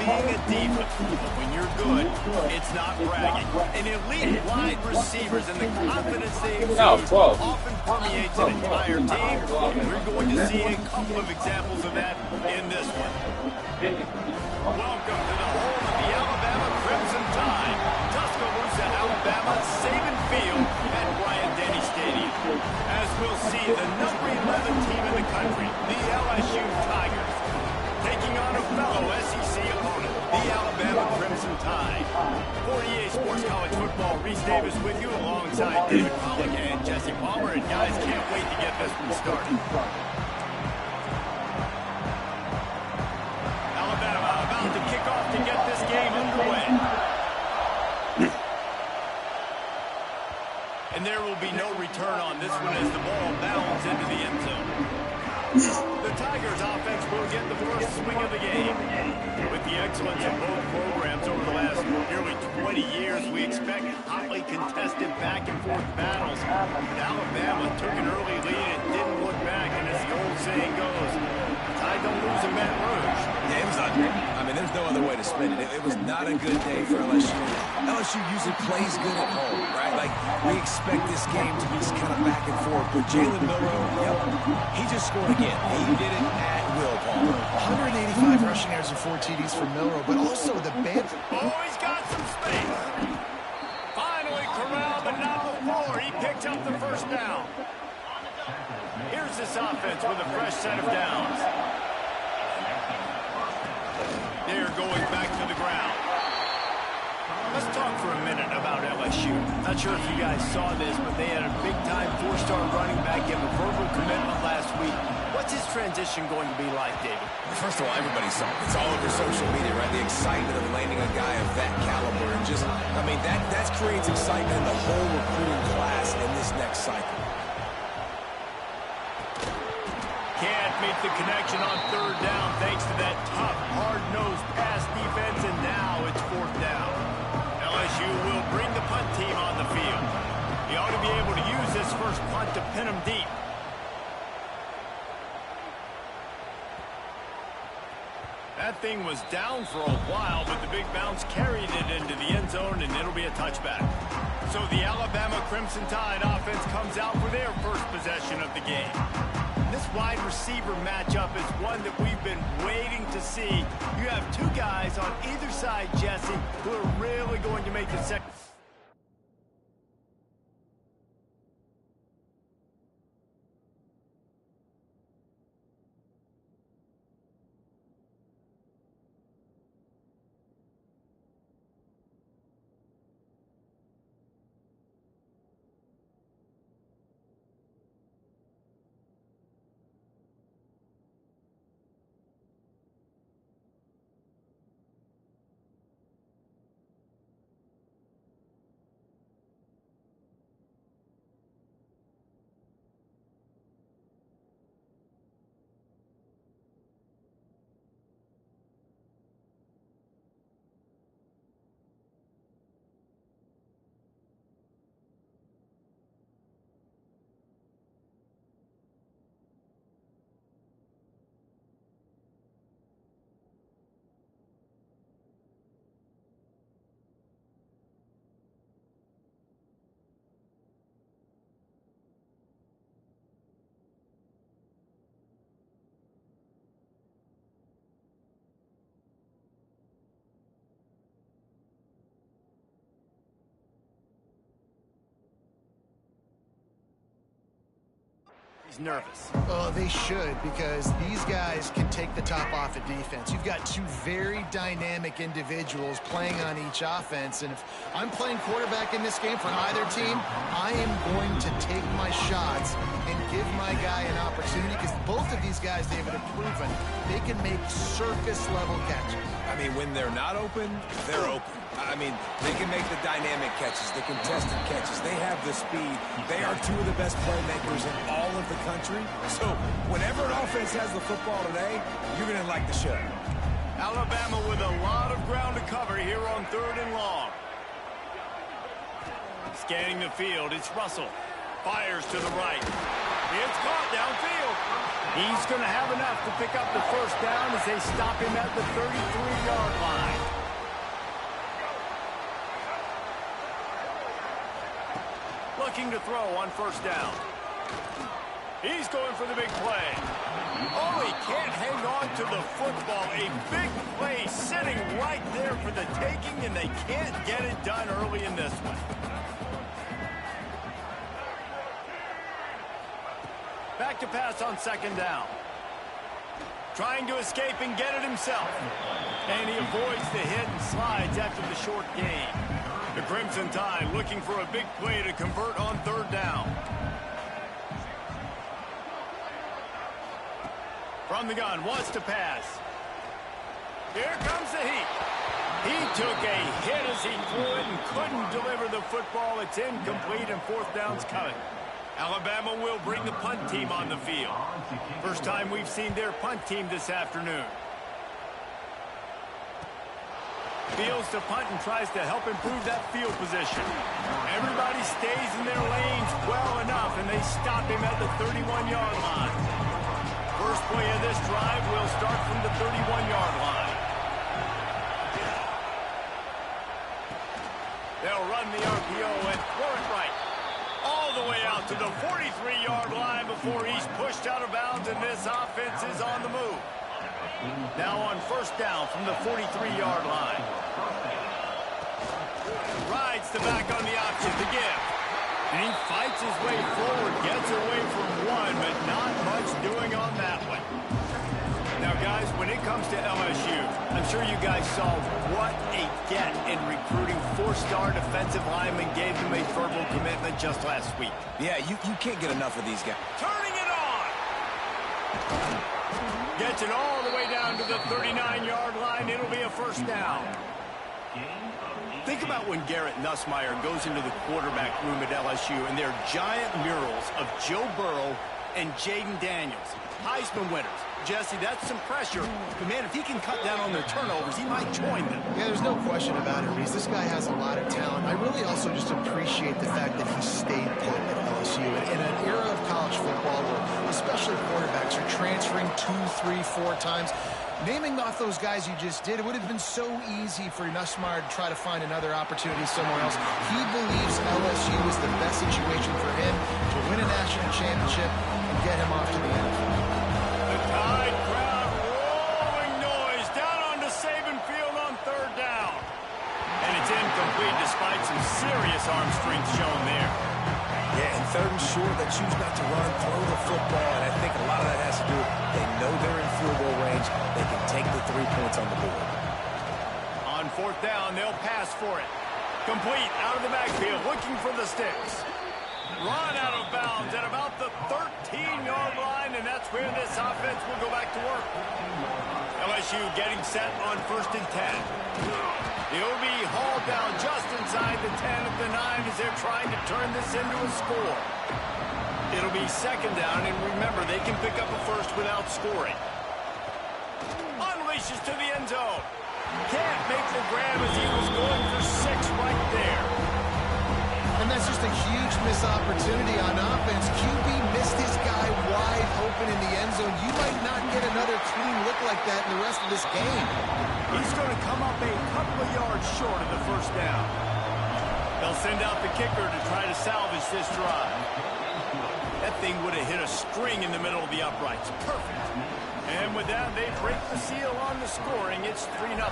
being a diva. But when you're good, it's not bragging. And elite wide receivers and the confidence they exude often permeates an entire team. And we're going to see a couple of examples of that in this one. Welcome to the home of the Alabama Crimson Tide. Tuscaloosa, Alabama, Saban Field at Bryant-Denny Stadium. As we'll see, the number 11 team in the country, the LSU Tigers, taking on a fellow SEC opponent, the Alabama Crimson Tide. For EA Sports College Football, Reese Davis with you alongside David Pollack and Jesse Palmer. And guys, can't wait to get this one started. To kick off to get this game underway. And there will be no return on this one as the ball bounds into the end zone. The Tigers offense will get the first swing of the game. With the excellence of both programs over the last nearly 20 years, we expect hotly contested back and forth battles. But Alabama took an early lead and didn't look back, and as the old saying goes, Tide don't lose in Baton Rouge. Yeah, it was ugly. I mean, there's no other way to spin it. It was not a good day for LSU. LSU usually plays good at home, right? Like, we expect this game to be kind of back and forth. But Jalen Milroe, yep, he just scored again. He did it at will, Paul. 185 rushing yards and 4 TDs for Milroe, but also the band. Oh, he's got some space. Finally corralled, but not before. He picked up the first down. Here's this offense with a fresh set of downs. They're going back to the ground. Let's talk for a minute about LSU. Not sure if you guys saw this, but they had a big-time 4-star running back give a verbal commitment last week. What's his transition going to be like, David? First of all, everybody saw it. It's all over social media, right? The excitement of landing a guy of that caliber. And just, I mean, that creates excitement in the whole recruiting class in this next cycle. Can't make the connection on third down thanks to that tough, hard-nosed pass defense, and now it's fourth down. LSU will bring the punt team on the field. He ought to be able to use this first punt to pin him deep. That thing was down for a while, but the big bounce carried it into the end zone, and it'll be a touchback. So the Alabama Crimson Tide offense comes out for their first possession of the game. This wide receiver matchup is one that we've been waiting to see. You have two guys on either side, Jesse, who are really going to make the second. He's nervous. Oh, they should, because these guys can take the top off of defense. You've got two very dynamic individuals playing on each offense, and if I'm playing quarterback in this game for either team, I am going to take my shots and give my guy an opportunity, because both of these guys, David, have proven they can make circus-level catches. I mean, when they're not open, they're open. I mean, they can make the dynamic catches, the contested catches. They have the speed. They are two of the best playmakers in all of the country. So whenever an offense has the football today, you're going to like the show. Alabama with a lot of ground to cover here on 3rd and long. Scanning the field, it's Russell. Fires to the right. It's caught downfield. He's going to have enough to pick up the first down as they stop him at the 33-yard line. Looking to throw on first down. He's going for the big play. Oh, he can't hang on to the football. A big play sitting right there for the taking, and they can't get it done early in this one. Back to pass on second down. Trying to escape and get it himself. And he avoids the hit and slides after the short gain. The Crimson Tide looking for a big play to convert on third down. From the gun, wants to pass. Here comes the heat. He took a hit as he threw it and couldn't deliver the football. It's incomplete and fourth down's coming. Alabama will bring the punt team on the field. First time we've seen their punt team this afternoon. Fields to punt and tries to help improve that field position. Everybody stays in their lanes well enough, and they stop him at the 31-yard line. First play of this drive will start from the 31-yard line. They'll run the RPO and throw it right. All the way out to the 43-yard line before he's pushed out of bounds, and this offense is on the move. Now on first down from the 43-yard line. Rides the back on the option to give. And he fights his way forward, gets away from one, but not much doing on that one. Now, guys, when it comes to LSU, I'm sure you guys saw what a get in recruiting. Four-star defensive linemen gave them a verbal commitment just last week. Yeah, you can't get enough of these guys. Turning it on! Gets it all the way down to the 39-yard line. It'll be a first down. Think about when Garrett Nussmeier goes into the quarterback room at LSU and there are giant murals of Joe Burrow and Jaden Daniels, Heisman winners. Jesse, that's some pressure. But, man, if he can cut down on their turnovers, he might join them. Yeah, there's no question about it, Reese. This guy has a lot of talent. I really also just appreciate the fact that he stayed put at LSU. In an era of college football where especially quarterbacks are transferring 2, 3, 4 times, naming off those guys you just did, it would have been so easy for Nussmeier to try to find another opportunity somewhere else. He believes LSU is the best situation for him to win a national championship and get him off to the NFL. The Tide crowd rolling noise down onto Saban Field on third down. And it's incomplete despite some serious arm strength shown there. Yeah, and third and short, they choose not to run, throw the football, and I think a lot of that has to do with they know they're in field goal range. They can take the 3 points on the board. On fourth down, they'll pass for it. Complete out of the backfield, looking for the sticks. Run out of bounds at about the 13-yard line, and that's where this offense will go back to work. LSU getting set on first and 10. He'll be hauled down just inside the 10 at the 9 as they're trying to turn this into a score. It'll be second down, and remember, they can pick up a first without scoring. Unleashes to the end zone. Can't make the grab as he was going for 6 right there. And that's just a huge missed opportunity on offense. QB missed his guy wide open in the end zone. You might not get another clean look like that in the rest of this game. He's going to come up a couple of yards short of the first down. They'll send out the kicker to try to salvage this drive. That thing would have hit a string in the middle of the uprights. Perfect. And with that, they break the seal on the scoring. It's 3-0.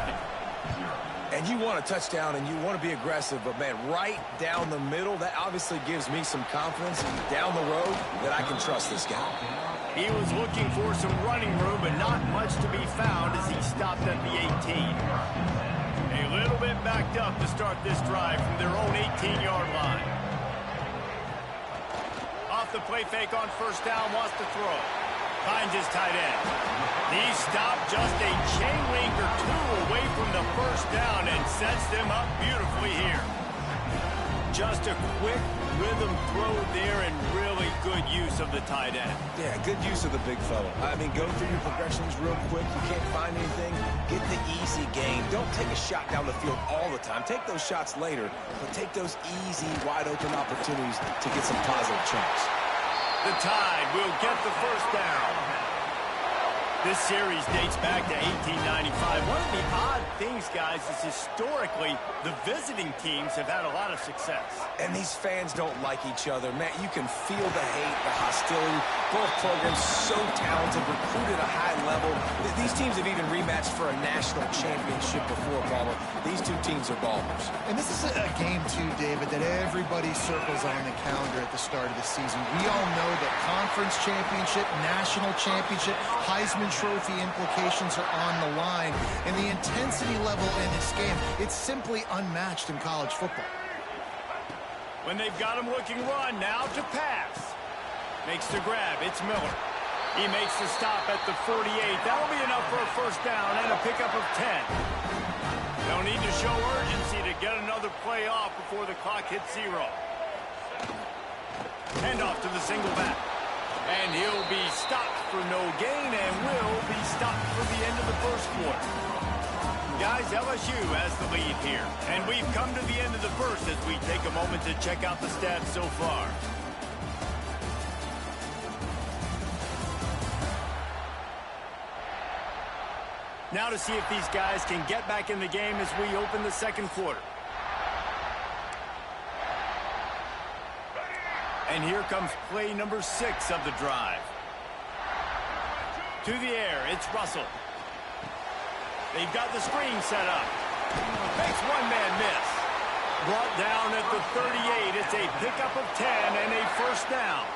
And you want a touchdown and you want to be aggressive, but, man, right down the middle, that obviously gives me some confidence down the road that I can trust this guy. He was looking for some running room, but not much to be found as he stopped at the 18. A little bit backed up to start this drive from their own 18-yard line. Off the play fake on first down, wants to throw. Finds his tight end. He stopped just a chain link or 2 away from the first down and sets them up beautifully here. Just a quick rhythm throw there and really good use of the tight end. Yeah, good use of the big fella. I mean, go through your progressions real quick. You can't find anything. Get the easy game. Don't take a shot down the field all the time. Take those shots later, but take those easy, wide-open opportunities to get some positive chunks. The Tide will get the first down. This series dates back to 1895. One of the odd things, guys, is historically the visiting teams have had a lot of success. And these fans don't like each other. Man, you can feel the hate, the hostility. Both programs so talented, recruited at a high level. These teams have even rematched for a national championship before, Bubba. These two teams are ballers. And this is a game, too, David, that everybody circles on the calendar at the start of the season. We all know that conference championship, national championship, Heisman Trophy implications are on the line. And the intensity level in this game, it's simply unmatched in college football. When they've got him looking run, now to pass. Makes the grab, it's Miller. He makes the stop at the 48. That'll be enough for a first down and a pickup of 10. They'll need to show urgency to get another play off before the clock hits 0. Handoff to the single back. And he'll be stopped for no gain and will be stopped for the end of the first quarter. Guys, LSU has the lead here. And we've come to the end of the first as we take a moment to check out the stats so far. Now to see if these guys can get back in the game as we open the second quarter. And here comes play number 6 of the drive. To the air, it's Russell. They've got the screen set up. Makes one-man miss. Brought down at the 38. It's a pickup of 10 and a first down.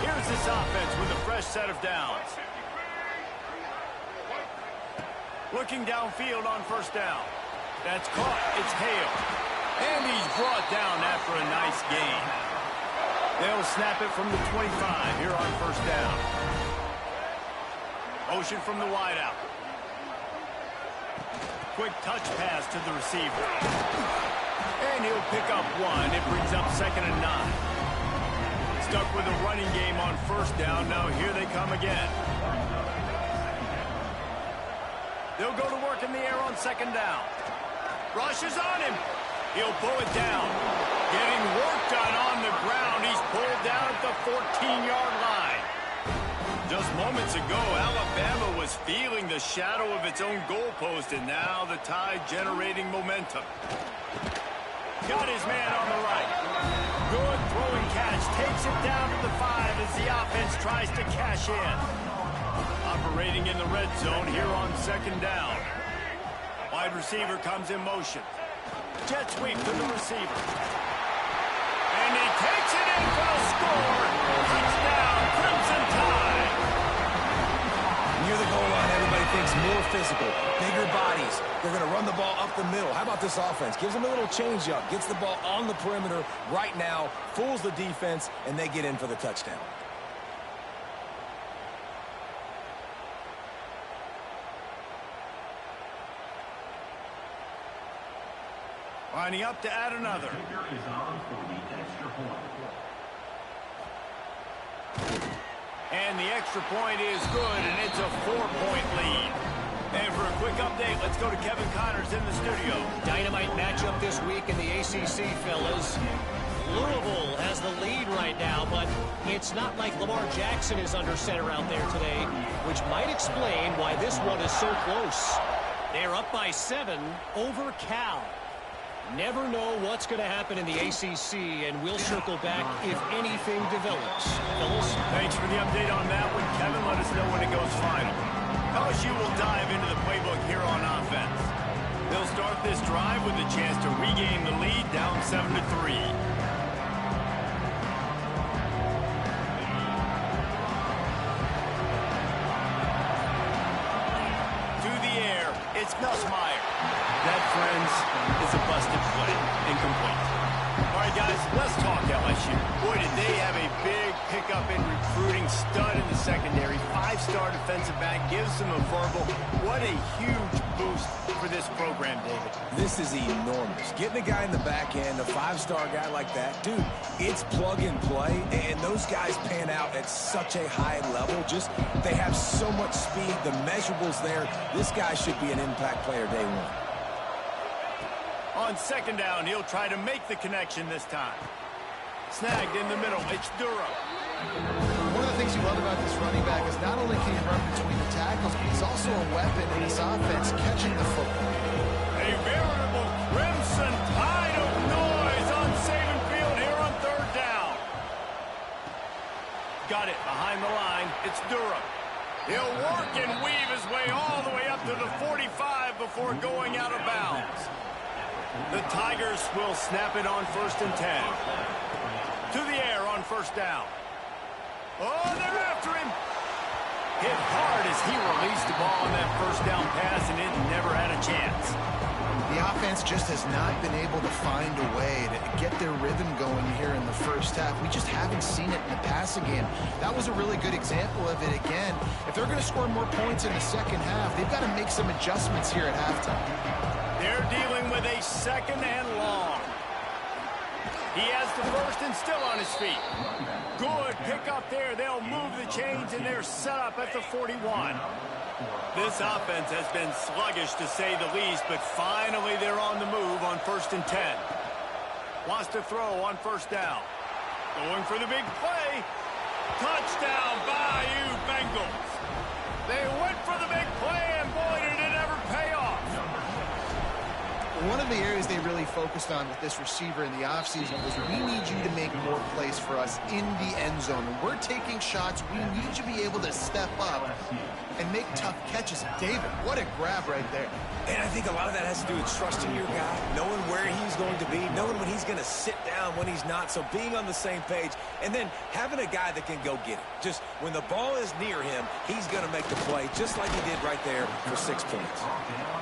Here's this offense with a fresh set of downs. Looking downfield on first down. That's caught. It's Hale. And he's brought down after a nice gain. They'll snap it from the 25 here on first down. Motion from the wideout. Quick touch pass to the receiver. And he'll pick up 1. It brings up 2nd and 9. Stuck with a running game on first down. Now here they come again. They'll go to work in the air on 2nd down. Rush is on him. He'll pull it down. Getting work done on the ground. He's pulled down at the 14-yard line. Just moments ago, Alabama was feeling the shadow of its own goalpost, and now the Tide generating momentum. Got his man on the right. Good throwing catch. Takes it down to the 5 as the offense tries to cash in. Operating in the red zone here on 2nd down. Wide receiver comes in motion. Jet sweep to the receiver. And he takes it in for the score. Touchdown, Crimson Tide. Near the goal line, everybody thinks more physical, bigger bodies. They're going to run the ball up the middle. How about this offense? Gives them a little change-up, gets the ball on the perimeter right now, fools the defense, and they get in for the touchdown. Lining up to add another. And the extra point is good, and it's a 4-point lead. And for a quick update, let's go to Kevin Connors in the studio. Dynamite matchup this week in the ACC, fellas. Louisville has the lead right now, but it's not like Lamar Jackson is under center out there today, which might explain why this one is so close. They're up by 7 over Cal. Never know what's going to happen in the ACC, and we'll circle back if anything develops. Phyllis? Thanks for the update on that one, Kevin. Let us know when it goes final. LSU will dive into the playbook here on offense. They'll start this drive with a chance to regain the lead down 7-3. It's Nussmeier. That, friends, is a busted play. Incomplete. All right, guys, let's talk LSU. Boy, did they have a big pickup in recruiting. Stud in the secondary. 5-star defensive back. Gives them a verbal. What a huge boost for this program, David. This is enormous. Getting a guy in the back end, a 5-star guy like that, dude, it's plug and play, and those guys pan out at such a high level. Just, they have so much speed, the measurables there. This guy should be an impact player day one. On 2nd down, he'll try to make the connection this time. Snagged in the middle. It's Durham. One of the things you love about this running back is not only can he run between the tackles, but he's also a weapon in this offense catching the football. A veritable crimson tide of noise on Saban Field here on third down. Got it behind the line. It's Durham. He'll work and weave his way all the way up to the 45 before going out of bounds. The Tigers will snap it on 1st and 10. To the air on 1st down. Oh, they're after him. Hit hard as he released the ball on that 1st down pass, and it never had a chance. The offense just has not been able to find a way to get their rhythm going here in the first half. We just haven't seen it in the passing game. That was a really good example of it again. If they're going to score more points in the second half, they've got to make some adjustments here at halftime. They're dealing with a 2nd and long. He has the 1st and still on his feet. Good pick up there. They'll move the chains, and they're set up at the 41. This offense has been sluggish, to say the least, but finally they're on the move on 1st and 10. Wants to throw on 1st down. Going for the big play. Touchdown, Bayou Bengals. They went for the big play, and boy, did it ever pay off. One of the areas they really focused on with this receiver in the offseason was we need you to make more plays for us in the end zone. When we're taking shots, we need you to be able to step up and make tough catches. David, what a grab right there. And I think a lot of that has to do with trusting your guy, knowing where he's going to be, knowing when he's going to sit down, when he's not, so being on the same page, and then having a guy that can go get it. Just when the ball is near him, he's going to make the play, just like he did right there for 6 points.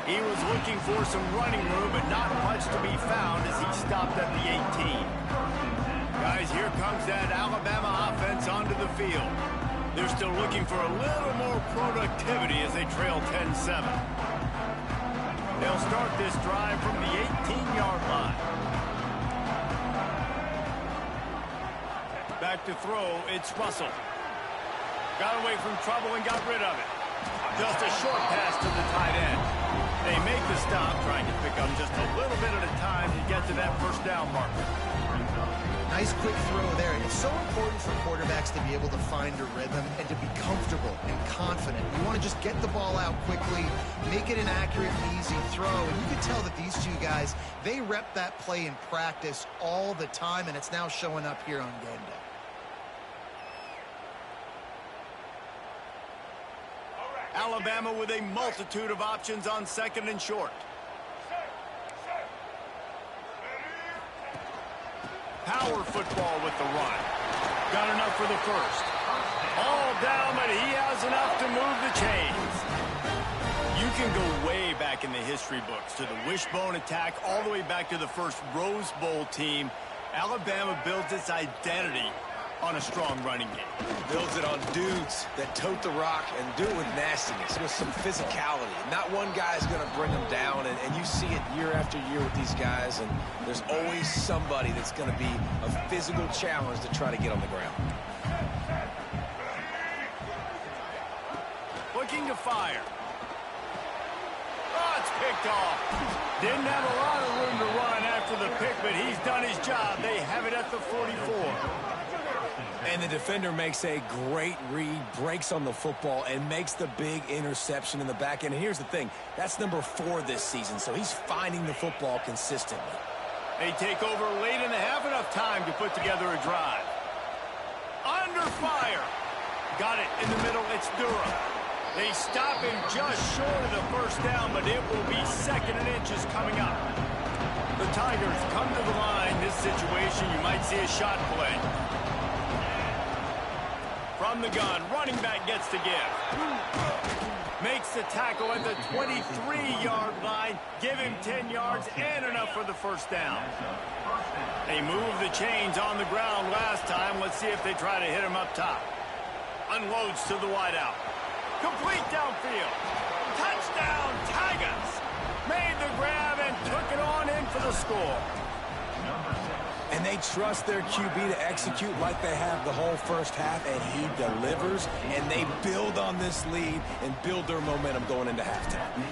He was looking for some running room, but not much to be found as he stopped at the 18. Guys, here comes that Alabama offense onto the field. They're still looking for a little more productivity as they trail 10-7. They'll start this drive from the 18-yard line. Back to throw, it's Russell. Got away from trouble and got rid of it. Just a short pass to the tight end. They make the stop, trying to pick up just a little bit at a time to get to that 1st down marker. Nice quick throw there. It's so important for quarterbacks to be able to find a rhythm and to be comfortable and confident. You want to just get the ball out quickly, make it an accurate and easy throw. And you can tell that these two guys, they rep that play in practice all the time, and it's now showing up here on game day. Alabama with a multitude of options on 2nd and short. Power football with the run. Got enough for the 1st. All down, but he has enough to move the chains. You can go way back in the history books to the wishbone attack, all the way back to the first Rose Bowl team. Alabama builds its identity on a strong running game. Builds it on dudes that tote the rock and do it with nastiness, with some physicality. Not one guy is going to bring them down, and you see it year after year with these guys, and there's always somebody that's going to be a physical challenge to try to get on the ground. Looking to fire. Oh, it's picked off. Didn't have a lot of room to run after the pick, but he's done his job. They have it at the 44. And the defender makes a great read, breaks on the football, and makes the big interception in the back end. And here's the thing, that's number 4 this season, so he's finding the football consistently. They take over late in the half, enough time to put together a drive. Under fire. Got it in the middle, it's Durham. They stop him just short of the 1st down, but it will be 2nd and inches coming up. The Tigers come to the line. This situation, you might see a shot play. From the gun, running back gets to give. Makes the tackle at the 23-yard line. Give him 10 yards and enough for the 1st down. They moved the chains on the ground last time. Let's see if they try to hit him up top. Unloads to the wideout. Complete downfield. Touchdown, Tigers. Made the grab and took it on in for the score. And they trust their QB to execute like they have the whole first half, and he delivers, and they build on this lead and build their momentum going into halftime.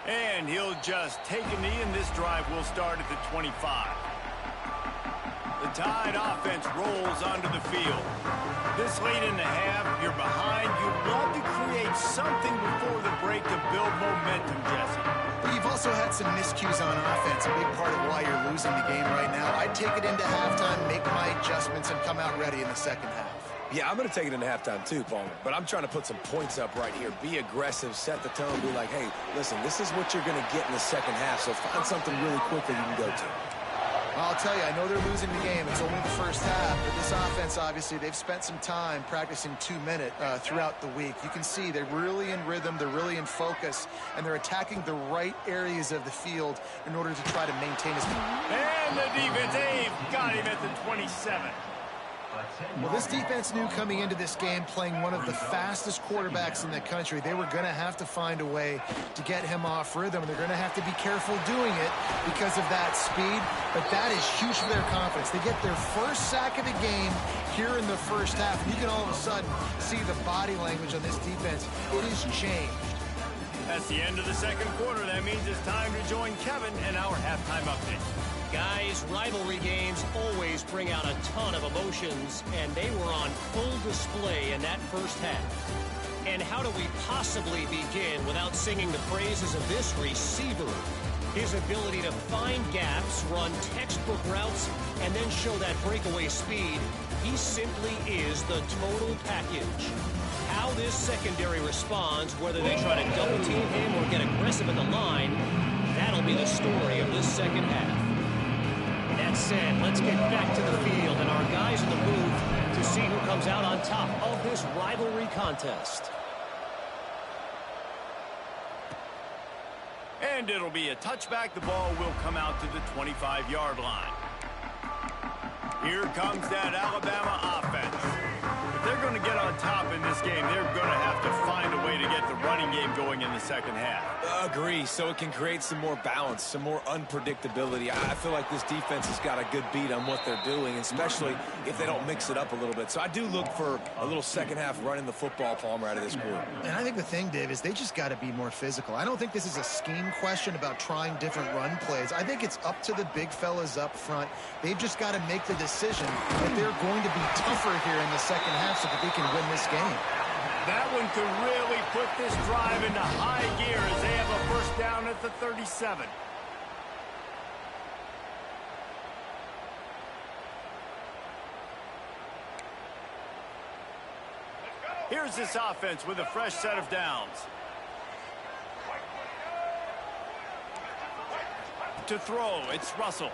And he'll just take a knee, and this drive will start at the 25. The Tide offense rolls onto the field. This late in the half, you're behind. You'd love to create something before the break to build momentum, Jesse. But you've also had some miscues on offense, a big part of why you're losing the game right now. I'd take it into halftime, make my adjustments, and come out ready in the second half. Yeah, I'm going to take it into halftime too, Palmer. But I'm trying to put some points up right here. Be aggressive, set the tone, be like, hey, listen, this is what you're going to get in the second half, so find something really quickly you can go to. I'll tell you, I know they're losing the game. It's only the first half, but this offense, obviously, they've spent some time practicing 2-minute throughout the week. You can see they're really in rhythm, they're really in focus, and they're attacking the right areas of the field in order to try to maintain his... And the defense, Abe got him at the 27. Well, this defense knew coming into this game, playing one of the fastest quarterbacks in the country, they were going to have to find a way to get him off rhythm. They're going to have to be careful doing it because of that speed, but that is huge for their confidence. They get their first sack of the game here in the first half, and you can all of a sudden see the body language on this defense. It has changed. That's the end of the second quarter. That means it's time to join Kevin and our halftime update. Guys, rivalry games always bring out a ton of emotions, and they were on full display in that first half. And how do we possibly begin without singing the praises of this receiver? His ability to find gaps, run textbook routes, and then show that breakaway speed. He simply is the total package. How this secondary responds, whether they try to double team him or get aggressive at the line, that'll be the story of this second half. That said, let's get back to the field and our guys in the booth to see who comes out on top of this rivalry contest. And it'll be a touchback. The ball will come out to the 25-yard line. Here comes that Alabama offense. If they're going to get on top in this game, they're going to have to find a way to get the running game going in the second half. Agree, so it can create some more balance, some more unpredictability. I feel like this defense has got a good beat on what they're doing, especially if they don't mix it up a little bit. So I do look for a little second half running the football, Palmer, out of this group. And I think the thing, Dave, is they just got to be more physical. I don't think this is a scheme question about trying different run plays. I think it's up to the big fellas up front. They've just got to make the decision that they're going to be tougher here in the second half so that they can win this game. That one could really put this drive into high gear as they have a first down at the 37. Here's this offense with a fresh set of downs. To throw, it's Russell.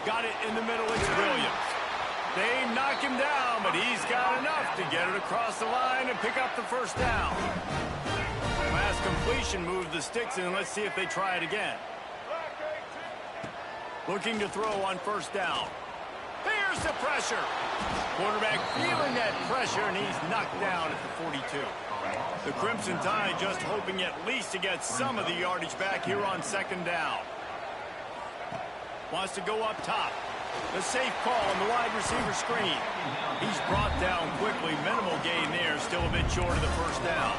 Got it in the middle, it's Williams. They knock him down, but he's got enough to get it across the line and pick up the first down. Pass completion moved the sticks in. Let's see if they try it again. Looking to throw on first down. Here's the pressure. Quarterback feeling that pressure, and he's knocked down at the 42. The Crimson Tide just hoping at least to get some of the yardage back here on second down. Wants to go up top. The safe call on the wide receiver screen. He's brought down quickly. Minimal gain there. Still a bit short of the first down.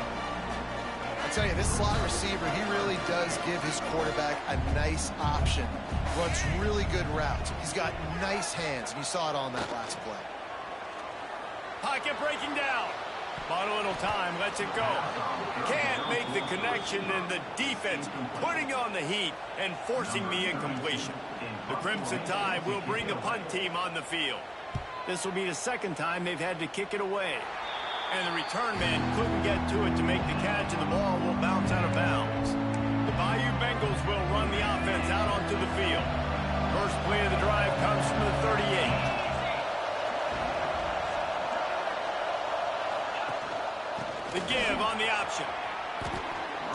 I tell you, this slot receiver, he really does give his quarterback a nice option. Runs really good routes. He's got nice hands, and you saw it on that last play. Pocket breaking down. Bought a little time, lets it go. Can't make the connection, and the defense putting on the heat and forcing the incompletion. The Crimson Tide will bring the punt team on the field. This will be the second time they've had to kick it away. And the return man couldn't get to it to make the catch, and the ball will bounce out of bounds. The Bayou Bengals will run the offense out onto the field. First play of the drive comes from the 38. The give on the option.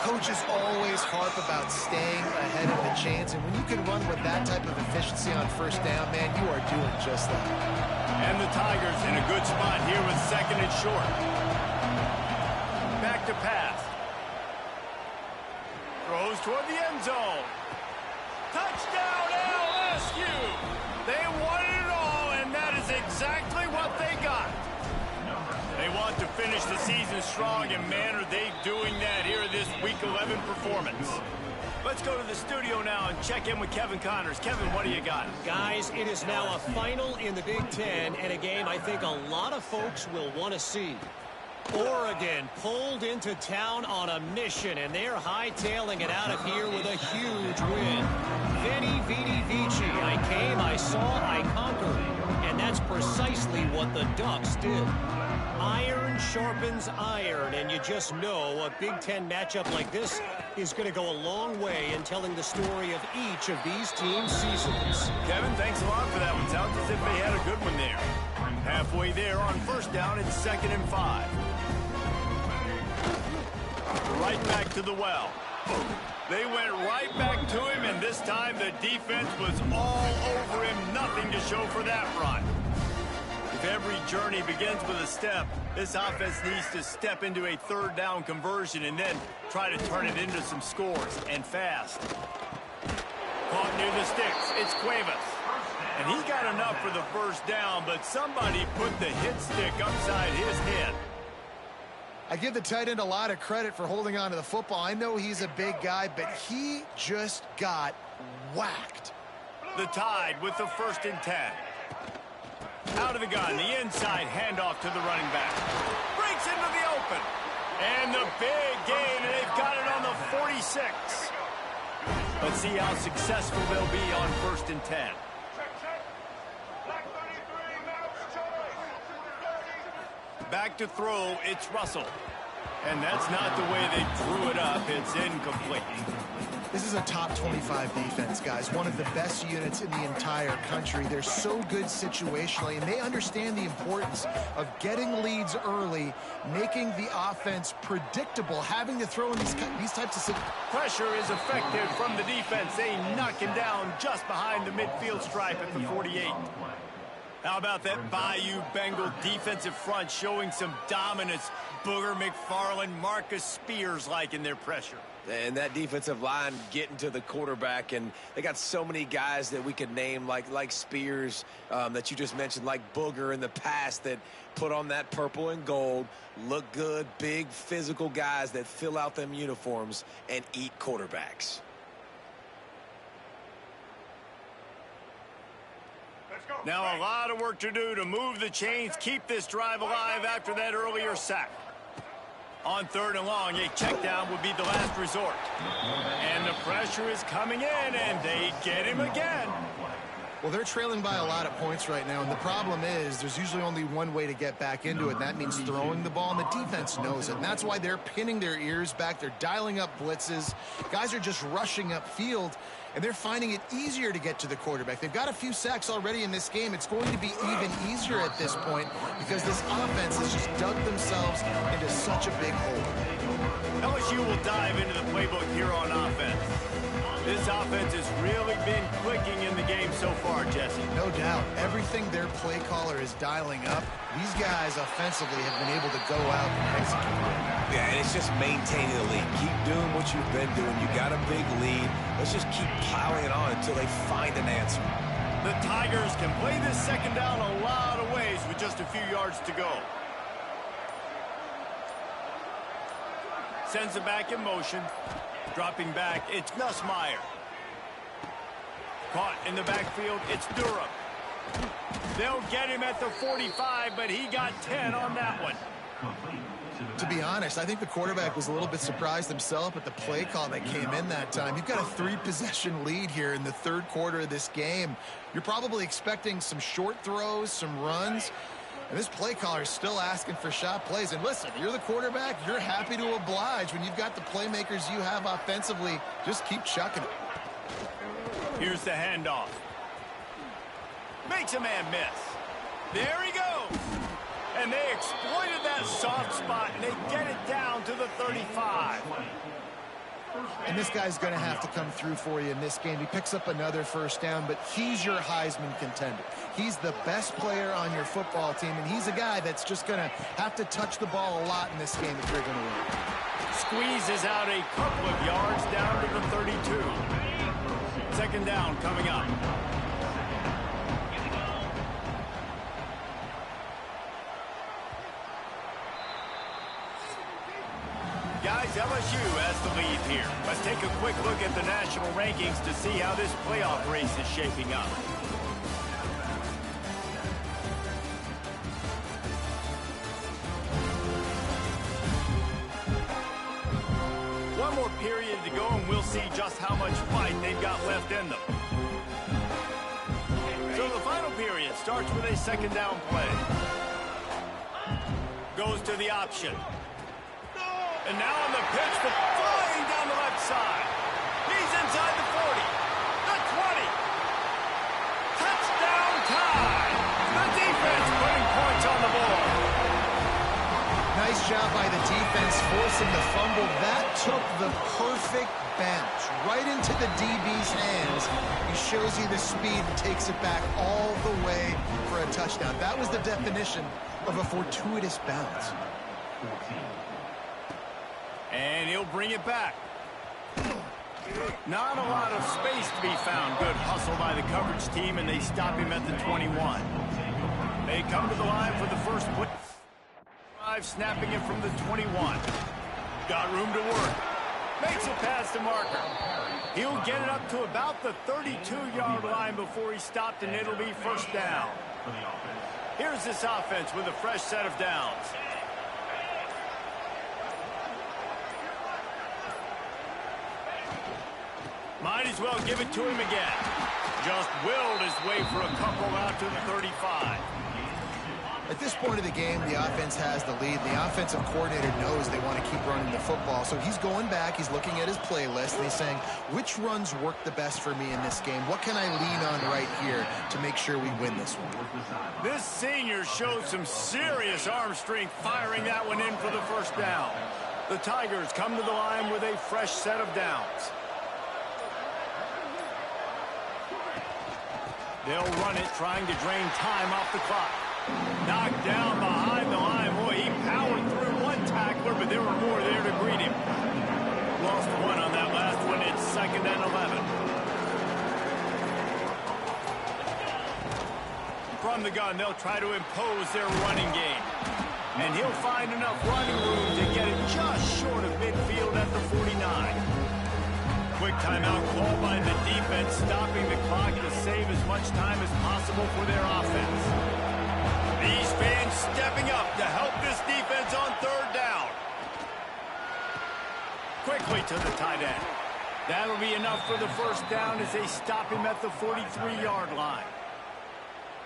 Coaches always harp about staying ahead of the chains, and when you can run with that type of efficiency on first down, man, you are doing just that. And the Tigers in a good spot here with second and short. Back to pass. Throws toward the end zone. Touchdown LSU! They wanted it all, and that is exactly what they got. They want to finish the season strong, and man, are they doing that here this week of 11 performance. Let's go to the studio now and check in with Kevin Connors. Kevin, what do you got? Guys, it is now a final in the Big Ten and a game I think a lot of folks will want to see. Oregon pulled into town on a mission, and they're hightailing it out of here with a huge win. Veni, vidi, vici. I came, I saw, I conquered. And that's precisely what the Ducks did. Iron sharpens iron, and you just know a Big Ten matchup like this is going to go a long way in telling the story of each of these teams' seasons. Kevin, thanks a lot for that one. Sounds as if they had a good one there. Halfway there on first down, it's 2nd and 5. Right back to the well. They went right back to him, and this time the defense was all over him. Nothing to show for that run. If every journey begins with a step, this offense needs to step into a 3rd down conversion and then try to turn it into some scores, and fast. Caught near the sticks. It's Cuevas. And he got enough for the first down, but somebody put the hit stick upside his head. I give the tight end a lot of credit for holding on to the football. I know he's a big guy, but he just got whacked. The Tide with the 1st and 10. Out of the gun, the inside handoff to the running back. Breaks into the open. And the big gain, and they've got it on the 46. Let's see how successful they'll be on 1st and 10. Back to throw, it's Russell. And that's not the way they drew it up. It's incomplete. This is a top 25 defense, guys. One of the best units in the entire country. They're so good situationally, and they understand the importance of getting leads early, making the offense predictable, having to throw in these types of situations. Pressure is effective from the defense. They knock him down just behind the midfield stripe at the 48. How about that Bayou Bengal defensive front showing some dominance? Booger McFarland, Marcus Spears liking their pressure. And that defensive line getting to the quarterback, and they got so many guys that we could name like Spears that you just mentioned, like Booger in the past, that put on that purple and gold, look good, big physical guys that fill out them uniforms and eat quarterbacks. Now a lot of work to do to move the chains, keep this drive alive after that earlier sack. On 3rd and long, a check down would be the last resort. And the pressure is coming in, and they get him again. Well, they're trailing by a lot of points right now, and the problem is there's usually only one way to get back into it, and that means throwing the ball, and the defense knows it. And that's why they're pinning their ears back. They're dialing up blitzes. Guys are just rushing upfield, and they're finding it easier to get to the quarterback. They've got a few sacks already in this game. It's going to be even easier at this point because this offense has just dug themselves into such a big hole. LSU will dive into the playbook here on offense. This offense has really been clicking in the game so far, Jesse. No doubt. Everything their play caller is dialing up, these guys offensively have been able to go out and execute. Yeah, and it's just maintaining the lead. Keep doing what you've been doing. You got a big lead. Let's just keep piling it on until they find an answer. The Tigers can play this 2nd down a lot of ways with just a few yards to go. Sends it back in motion. Dropping back, it's Nussmeier. Caught in the backfield, it's Durham. They'll get him at the 45, but he got 10 on that one. To be honest, I think the quarterback was a little bit surprised himself at the play call that came in that time. You've got a 3-possession lead here in the 3rd quarter of this game. You're probably expecting some short throws, some runs. And this play caller is still asking for shot plays. And listen, you're the quarterback. You're happy to oblige when you've got the playmakers you have offensively. Just keep chucking it. Here's the handoff. Makes a man miss. There he goes. And they exploited that soft spot, and they get it down to the 35. And this guy's going to have to come through for you in this game. He picks up another first down, but he's your Heisman contender. He's the best player on your football team, and he's a guy that's just going to have to touch the ball a lot in this game if you're going to win. Squeezes out a couple of yards down to the 32. 2nd down coming up. Guys, LSU has the lead here. Let's take a quick look at the national rankings to see how this playoff race is shaping up. One more period to go, and we'll see just how much fight they've got left in them. So the final period starts with a second down play. Goes to the option. And now on the pitch, the flying down the left side. He's inside the 40, the 20. Touchdown time. The defense putting points on the board. Nice job by the defense forcing the fumble. That took the perfect bounce right into the DB's hands. He shows you the speed and takes it back all the way for a touchdown. That was the definition of a fortuitous bounce. And he'll bring it back. Not a lot of space to be found. Good hustle by the coverage team, and they stop him at the 21. They come to the line for the first play. Snapping it from the 21. Got room to work. Makes it past the marker. He'll get it up to about the 32-yard line before he stopped, and it'll be first down. Here's this offense with a fresh set of downs. Might as well give it to him again. Just willed his way for a couple out to the 35. At this point of the game, the offense has the lead. The offensive coordinator knows they want to keep running the football. So he's going back, he's looking at his playlist, and he's saying, which runs work the best for me in this game? What can I lean on right here to make sure we win this one? This senior showed some serious arm strength firing that one in for the first down. The Tigers come to the line with a fresh set of downs. They'll run it, trying to drain time off the clock. Knocked down behind the line. Boy, he powered through one tackler, but there were more there to greet him. Lost one on that last one. It's 2nd and 11. From the gun, they'll try to impose their running game. And he'll find enough running room to get it just short of midfield at the 49. Quick timeout call by the defense, stopping the clock to save as much time as possible for their offense. These fans stepping up to help this defense on 3rd down. Quickly to the tight end. That'll be enough for the first down as they stop him at the 43-yard line.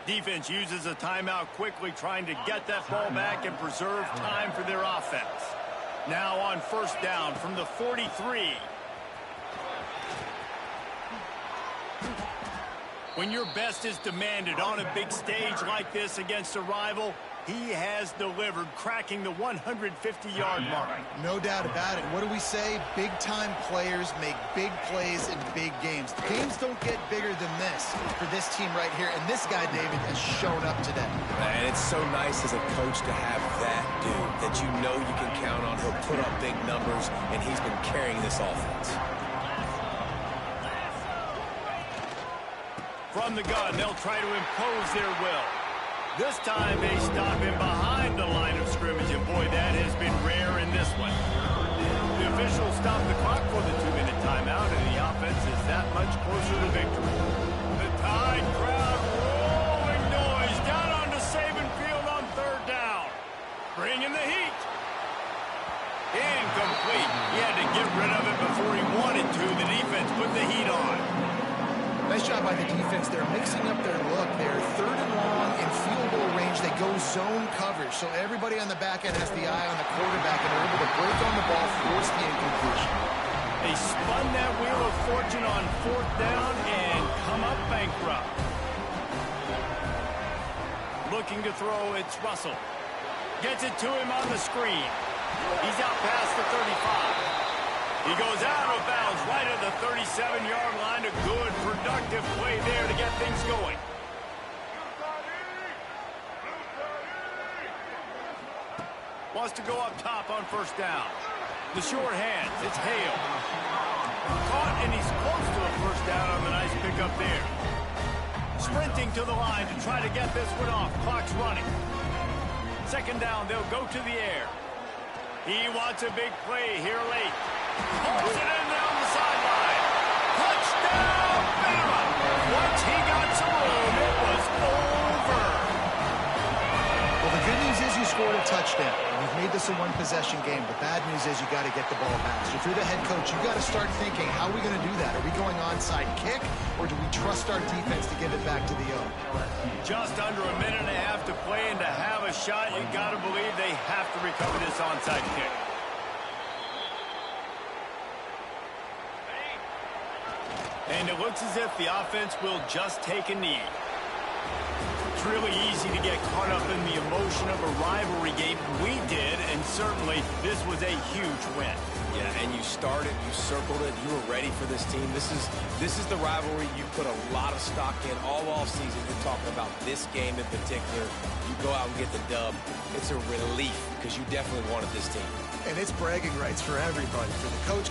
Defense uses a timeout quickly, trying to get that ball back and preserve time for their offense. Now on 1st down from the 43. When your best is demanded on a big stage like this against a rival, he has delivered, cracking the 150-yard mark. No doubt about it. What do we say? Big-time players make big plays in big games. Games don't get bigger than this for this team right here, and this guy, David, has shown up today. And it's so nice as a coach to have that dude that you know you can count on. He'll put up big numbers, and he's been carrying this offense. From the gun, they'll try to impose their will. This time they stop him behind the line of scrimmage, and boy, that has been rare in this one. The officials stop the clock for the 2-minute timeout, and the offense is that much closer to victory. The Tide crowd rolling noise down onto Saban Field on 3rd down. Bringing the heat. Incomplete. He had to get rid of it before he wanted to. The defense put the heat on. Nice job by the defense. They're mixing up their look. They're 3rd and long in field goal range. They go zone coverage. So everybody on the back end has the eye on the quarterback, and they're able to break on the ball, force the incompletion. They spun that wheel of fortune on 4th down and come up bankrupt. Looking to throw, it's Russell. Gets it to him on the screen. He's out past the 35. He goes out of bounds right at the 37-yard line. A good, productive play there to get things going. Wants to go up top on 1st down. The short hands, it's Hale. Caught, and he's close to a 1st down on the nice pickup there. Sprinting to the line to try to get this one off. Clock's running. 2nd down, they'll go to the air. He wants a big play here late. Pulls it in down the sideline. Touchdown, Bama! Once he got some room, it was over. Well, the good news is you scored a touchdown. You've made this a one-possession game. The bad news is you got to get the ball back. So if you're the head coach, you got to start thinking, how are we going to do that? Are we going onside kick, or do we trust our defense to give it back to the O? Just under a minute and a half to play, and to have a shot, you got to believe they have to recover this onside kick. And it looks as if the offense will just take a knee. It's really easy to get caught up in the emotion of a rivalry game. We did, and certainly this was a huge win. Yeah, and you started, you circled it, you were ready for this team. This is the rivalry you put a lot of stock in all offseason. You're talking about this game in particular. You go out and get the dub. It's a relief because you definitely wanted this team. And it's bragging rights for everybody, for the coach.